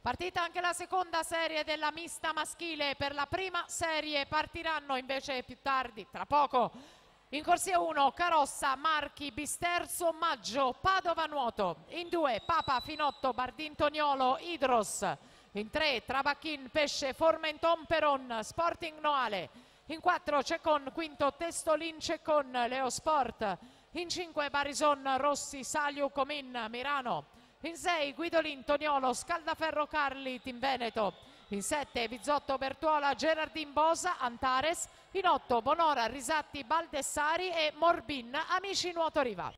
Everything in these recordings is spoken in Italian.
Partita anche la seconda serie della mista maschile. Per la prima serie partiranno invece più tardi, tra poco, in corsia 1 Carossa, Marchi, Bisterzo, Maggio, Padova Nuoto. In 2 Papa, Finotto, Bardintoniolo, Idros. In 3 Trabacchin, Pesce, Formenton, Peron, Sporting Noale. In 4 Cecon, quinto Testolin, Cecon, Leosport. In 5 Barison, Rossi, Saliu, Comin, Mirano. In 6 Guidolin, Toniolo, Scaldaferro, Carli, Team Veneto. In 7 Bizzotto, Bertuola, Gerardin, Bosa, Antares. In 8 Bonora, Risatti, Baldessari e Morbin, Amici Nuoto Riva.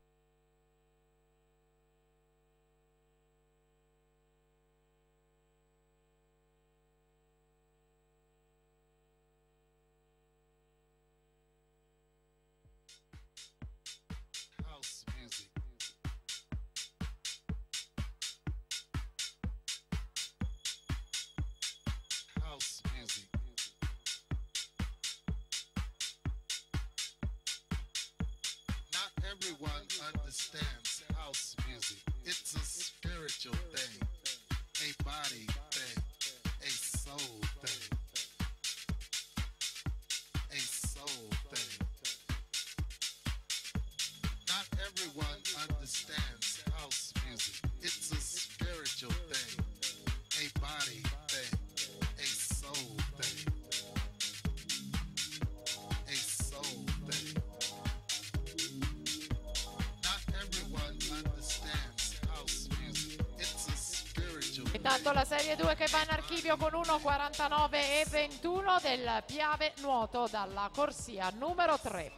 Everyone understands house music. It's a spiritual thing, a body thing, a soul thing, a soul thing. Not everyone understands house music. It's a spiritual thing, a body thing, a soul thing, a soul thing. Intanto la serie 2 che va in archivio con 1:49 e 21 del Piave Nuoto dalla corsia numero 3.